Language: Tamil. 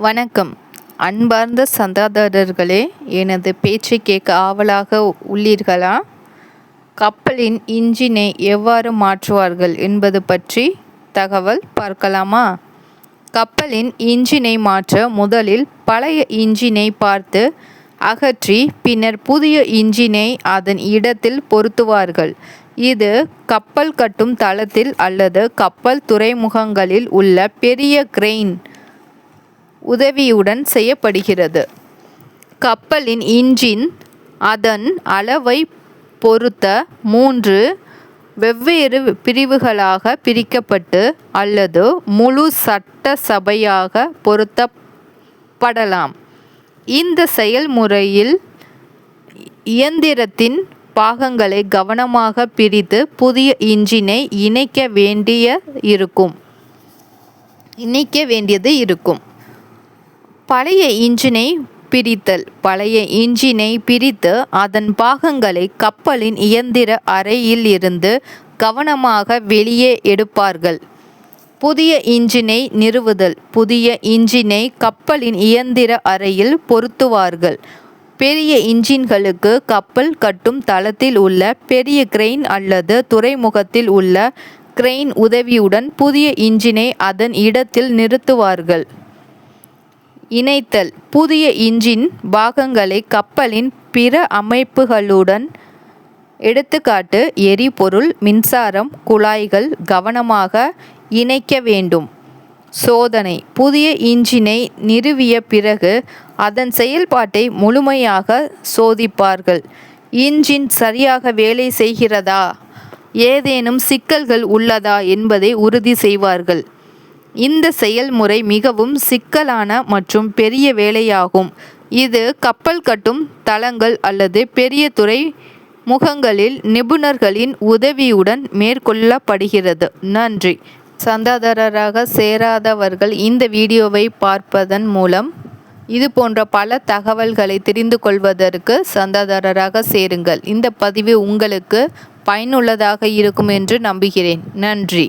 வணக்கம். அன்பார்ந்த சந்தாதாரர்களே, எனது பேச்சை கேட்க ஆவலாக உள்ளீர்களா? கப்பலின் இன்ஜினை எவ்வாறு மாற்றுவார்கள் என்பது பற்றி தகவல் பார்க்கலாமா? கப்பலின் இன்ஜினை மாற்ற முதலில் பழைய இன்ஜினை பார்த்து அகற்றி பின்னர் புதிய இன்ஜினை அதன் இடத்தில் பொருத்துவார்கள். இது கப்பல் கட்டும் தளத்தில் அல்லது கப்பல் துறைமுகங்களில் உள்ள பெரிய கிரெயின் உதவியுடன் செய்யப்படுகிறது. கப்பலின் இன்ஜின் அதன் அளவை பொருத்த 3 வெவ்வேறு பிரிவுகளாக பிரிக்கப்பட்டு அல்லது முழு சட்ட சபையாக பொருத்தப்படலாம். இந்த செயல்முறையில் இயந்திரத்தின் பாகங்களை கவனமாக பிரித்து புதிய இன்ஜினை இணைக்க வேண்டியது இருக்கும். பழைய இன்ஜினை பிரித்தல். பழைய இன்ஜினை பிரித்து அதன் பாகங்களை கப்பலின் இயந்திர அறையில் இருந்து கவனமாக வெளியே எடுப்பார்கள். புதிய இன்ஜினை நிறுவுதல். புதிய இன்ஜினை கப்பலின் இயந்திர அறையில் பொருத்துவார்கள். பெரிய இன்ஜின்களுக்கு கப்பல் கட்டும் தளத்தில் உள்ள பெரிய கிரெயின் அல்லது துறைமுகத்தில் உள்ள கிரெயின் உதவியுடன் புதிய இன்ஜினை அதன் இடத்தில் நிறுத்துவார்கள். இணைத்தல். புதிய இன்ஜின் பாகங்களை கப்பலின் பிற அமைப்புகளுடன் எடுத்துக்காட்டு எரிபொருள், மின்சாரம் குழாய்கள் கவனமாக இணைக்க வேண்டும். சோதனை. புதிய இன்ஜினை நிறுவிய பிறகு அதன் செயல்பாட்டை முழுமையாக சோதிப்பார்கள். இன்ஜின் சரியாக வேலை செய்கிறதா, ஏதேனும் சிக்கல்கள் உள்ளதா என்பதை உறுதி செய்வார்கள். இந்த செயல்முறை மிகவும் சிக்கலான மற்றும் பெரிய வேலையாகும். இது கப்பல் கட்டும் தளங்கள் அல்லது பெரிய துறைமுகங்களில் நிபுணர்களின் உதவியுடன் மேற்கொள்ளப்படுகிறது. நன்றி. சந்தாதாரராக சேராதவர்கள் இந்த வீடியோவை பார்ப்பதன் மூலம் இது போன்ற பல தகவல்களை தெரிந்து கொள்வதற்கு சந்தாதாரராக சேருங்கள். இந்த பதிவு உங்களுக்கு பயனுள்ளதாக இருக்கும் என்று நம்புகிறேன். நன்றி.